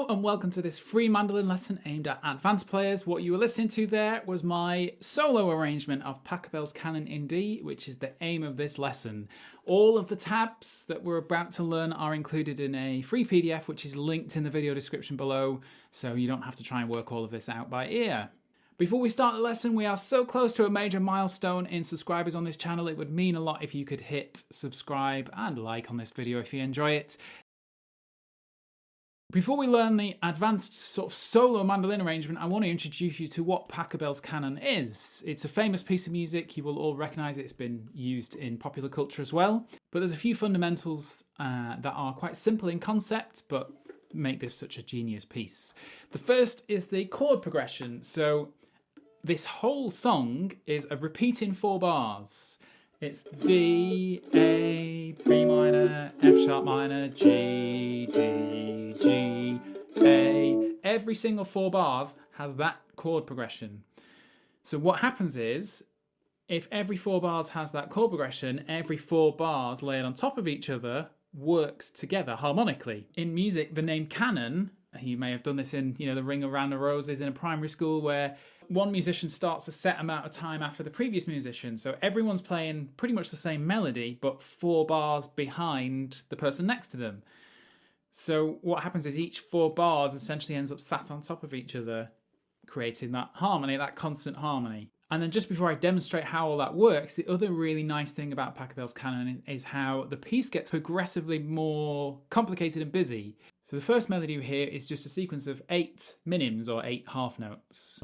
Hello and welcome to this free mandolin lesson aimed at advanced players. What you were listening to there was my solo arrangement of Pachelbel's Canon in D, which is the aim of this lesson. All of the tabs that we're about to learn are included in a free PDF, which is linked in the video description below, so you don't have to try and work all of this out by ear. Before we start the lesson, we are so close to a major milestone in subscribers on this channel. It would mean a lot if you could hit subscribe and like on this video if you enjoy it. Before we learn the advanced sort of solo mandolin arrangement, I want to introduce you to what Pachelbel's Canon is. It's a famous piece of music. You will all recognise it. It's been used in popular culture as well. But there's a few fundamentals that are quite simple in concept, but make this such a genius piece. The first is the chord progression. So this whole song is a repeating 4 bars. It's D, A, B minor, F sharp minor, G, D, G, A. Every single 4 bars has that chord progression. So what happens is, if every 4 bars has that chord progression, every 4 bars layered on top of each other works together harmonically. In music, the name canon, you may have done this in, the Ring Around the Roses in a primary school, where one musician starts a set amount of time after the previous musician. So everyone's playing pretty much the same melody, but 4 bars behind the person next to them. So what happens is each 4 bars essentially ends up sat on top of each other, creating that harmony, that constant harmony. And then just before I demonstrate how all that works, the other really nice thing about Pachelbel's Canon is how the piece gets progressively more complicated and busy. So the first melody you hear is just a sequence of 8 minims or 8 half notes.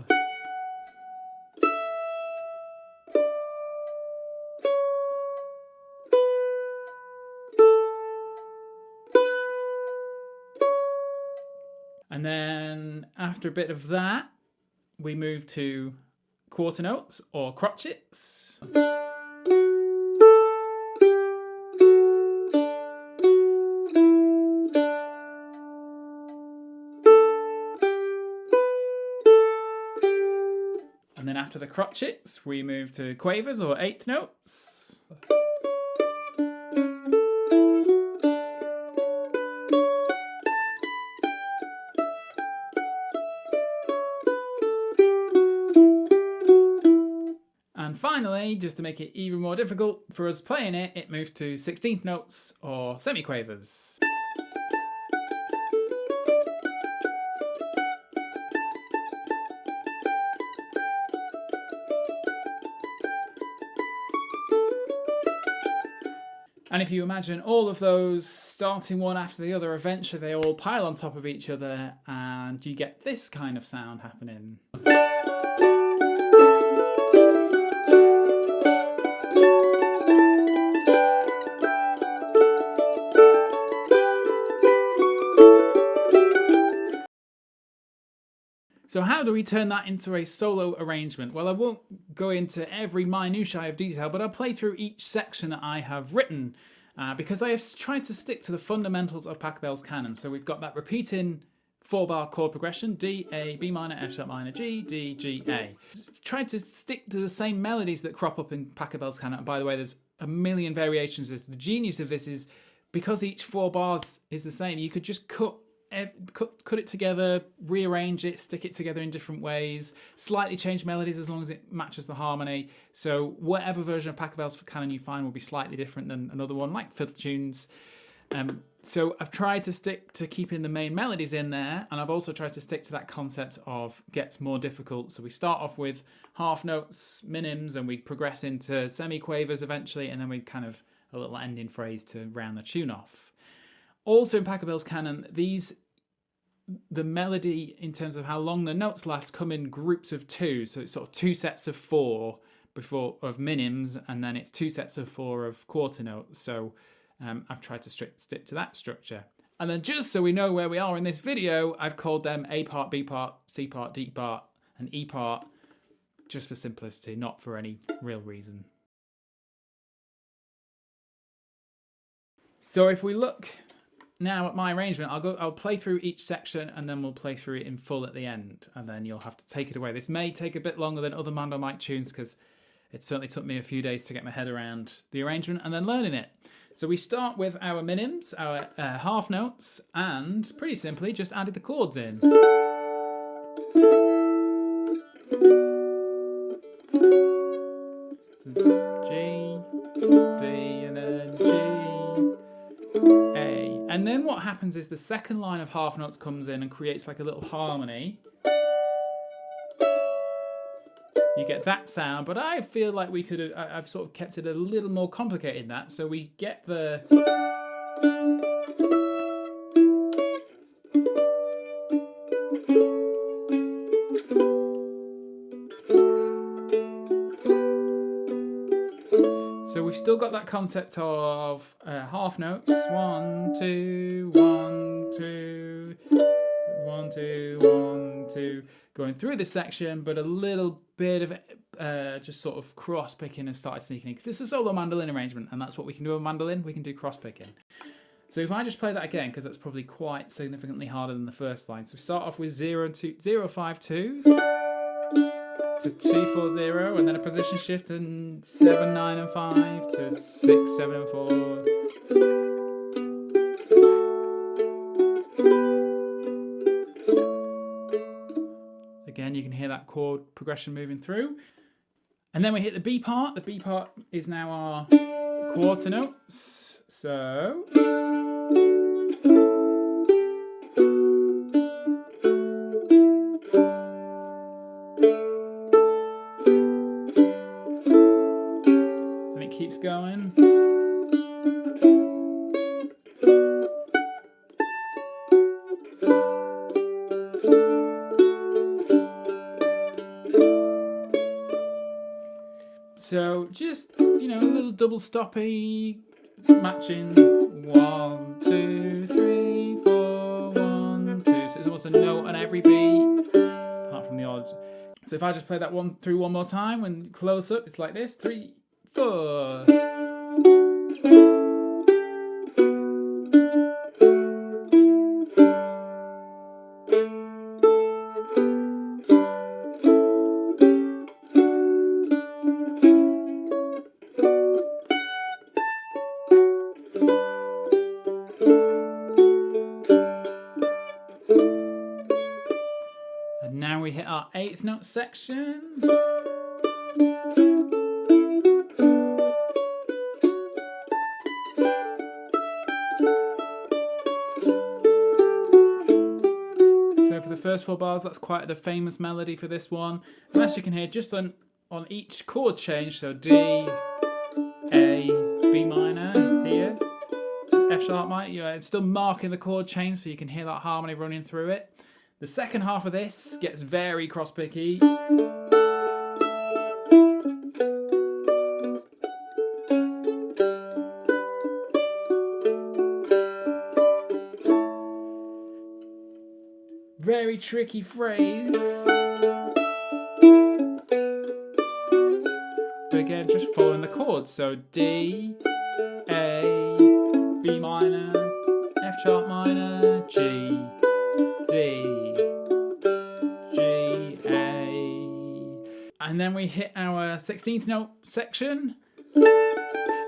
And then after a bit of that, we move to quarter notes or crotchets. And then after the crotchets, we move to quavers or 8th notes. And finally, just to make it even more difficult for us playing it, it moves to 16th notes or semiquavers. And if you imagine all of those starting one after the other, eventually they all pile on top of each other and you get this kind of sound happening. So how do we turn that into a solo arrangement? Well, I won't go into every minutiae of detail, but I'll play through each section that I have written because I have tried to stick to the fundamentals of Pachelbel's Canon. So we've got that repeating 4-bar chord progression, D, A, B minor, F sharp minor, G, D, G, A. Tried to stick to the same melodies that crop up in Pachelbel's Canon. And by the way, there's a million variations. The genius of this is because each 4 bars is the same, you could just cut it together, rearrange it, stick it together in different ways, slightly change melodies as long as it matches the harmony. So whatever version of Pachelbel's Canon you find will be slightly different than another one, like fiddle tunes. So I've tried to stick to keeping the main melodies in there, and I've also tried to stick to that concept of gets more difficult. So we start off with half notes, minims, and we progress into semiquavers eventually, and then we kind of a little ending phrase to round the tune off. Also in Pachelbel's Canon, the melody in terms of how long the notes last come in groups of 2. So it's sort of 2 sets of 4 of minims, and then it's 2 sets of 4 of quarter notes. So I've tried to stick to that structure. And then just so we know where we are in this video, I've called them A part, B part, C part, D part, and E part, just for simplicity, not for any real reason. So if we look now at my arrangement, I'll play through each section and then we'll play through it in full at the end, and then you'll have to take it away. This may take a bit longer than other Mando mic tunes because it certainly took me a few days to get my head around the arrangement and then learning it. So we start with our minims, our half notes, and pretty simply just added the chords in. So G, D, and then G, A. And then what happens is the second line of half notes comes in and creates like a little harmony. You get that sound, but I feel like we could have, I've sort of kept it a little more complicated than that. So we get the... So we've still got that concept of half notes. 1, 2, 1, 2, 1, 2, 1, 2, going through this section, but a little bit of just sort of cross picking and started sneaking in. Because it's a solo mandolin arrangement, and that's what we can do with mandolin. We can do cross picking. So if I just play that again, because that's probably quite significantly harder than the first line. So we start off with 0, 2, 0, 5, 2 to 2, 4, 0, and then a position shift and 7, 9, and 5 to 6, 7, and 4. Again, you can hear that chord progression moving through. And then we hit the B part. The B part is now our quarter notes. So... and it keeps going. So just, you know, a little double stoppy matching 1, 2, 3, 4, 1, 2. So it's almost a note on every beat, apart from the odd. So if I just play that one through one more time and close up, it's like this: 3, 4. And now we hit our 8th note section. So for the first 4 bars, that's quite the famous melody for this one. And as you can hear, just on each chord change, so D, A, B minor here, F sharp minor, it's still marking the chord change so you can hear that harmony running through it. The second half of this gets very cross-picky. Very tricky phrase. But again, just following the chords. So D, A, B minor, F sharp minor, G, D, G, A. And then we hit our 16th note section.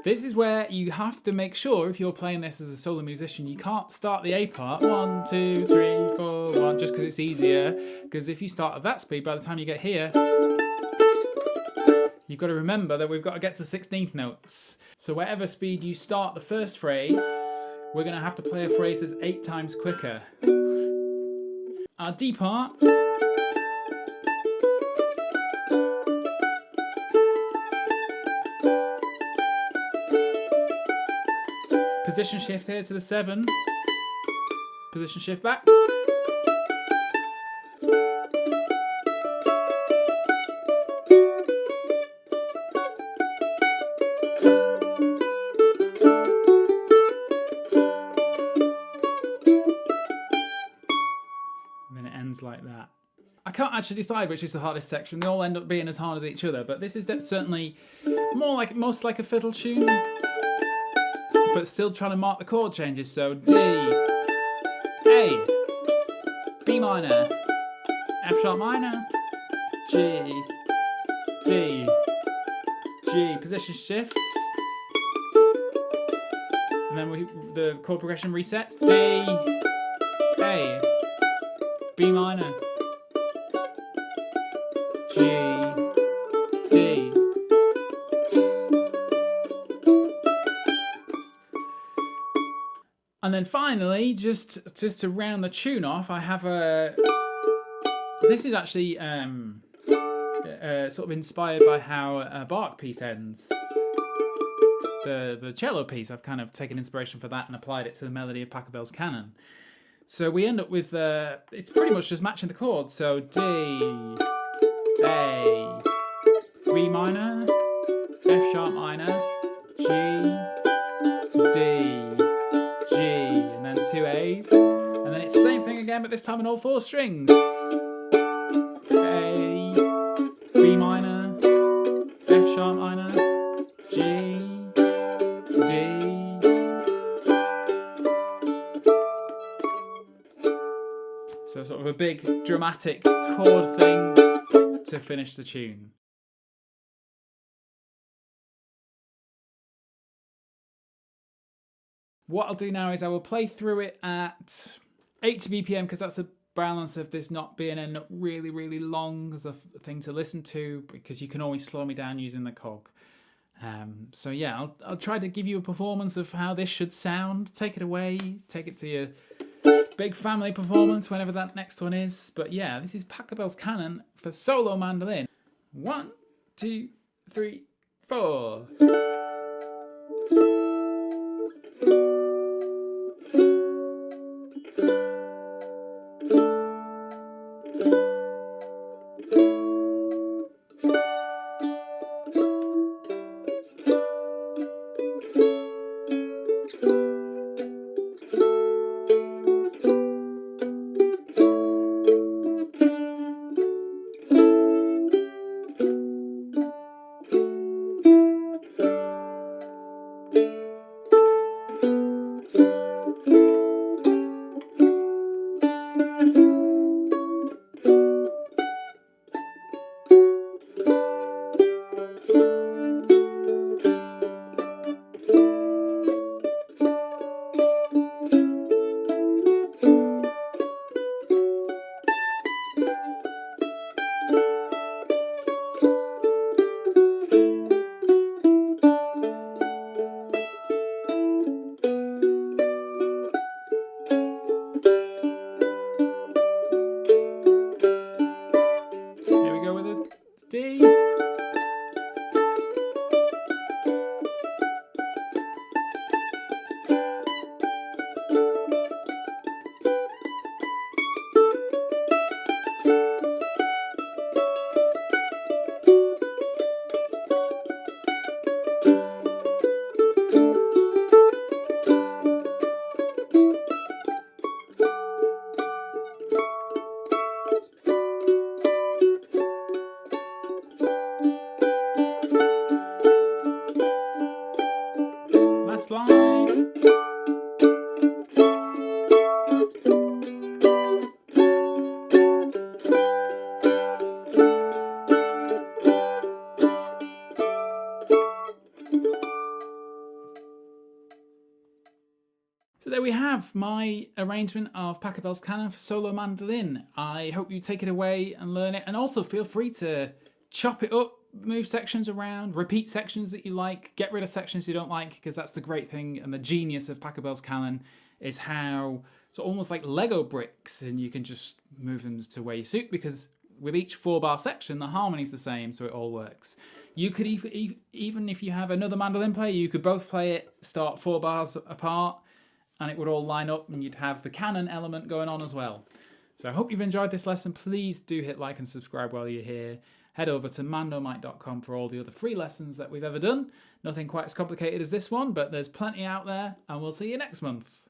This is where you have to make sure, if you're playing this as a solo musician, you can't start the A part 1, 2, 3, 4, 1 just because it's easier. Because if you start at that speed, by the time you get here, you've got to remember that we've got to get to 16th notes. So whatever speed you start the first phrase, we're going to have to play a phrase that's 8 times quicker. Our D part. Position shift here to the 7. Position shift back. And then it ends like that. I can't actually decide which is the hardest section. They all end up being as hard as each other, but this is certainly most like a fiddle tune, but still trying to mark the chord changes. So D, A, B minor, F sharp minor, G, D, G, position shift, And then the chord progression resets. D, A, B minor, G, D. And then finally, just to round the tune off, I have a... This is actually sort of inspired by how a Bach piece ends. The cello piece, I've kind of taken inspiration for that and applied it to the melody of Pachelbel's Canon. So we end up with, it's pretty much just matching the chords. So D, A, B minor, F sharp minor, G, D, G, and then 2 A's. And then it's the same thing again, but this time in all 4 strings. A, B minor, F sharp minor, G, D. So sort of a big dramatic chord thing to finish the tune. What I'll do now is I will play through it at 80 BPM because that's a balance of this not being really, really long as a thing to listen to, because you can always slow me down using the cog. So yeah, I'll try to give you a performance of how this should sound. Take it away, take it to your big family performance whenever that next one is. But yeah, this is Pachelbel's Canon for solo mandolin. 1, 2, 3, 4. D. Last line. So there we have my arrangement of Pachelbel's Canon for solo mandolin. I hope you take it away and learn it, and also feel free to chop it up, move sections around, repeat sections that you like, get rid of sections you don't like, because that's the great thing and the genius of Pachelbel's Canon is how it's almost like Lego bricks, and you can just move them to where you suit, because with each 4-bar section the harmony's the same, so it all works. You could even if you have another mandolin player, you could both play it, start 4 bars apart, and it would all line up and you'd have the Canon element going on as well. So I hope you've enjoyed this lesson. Please do hit like and subscribe while you're here. Head over to mandomike.com for all the other free lessons that we've ever done. Nothing quite as complicated as this one, but there's plenty out there, and we'll see you next month.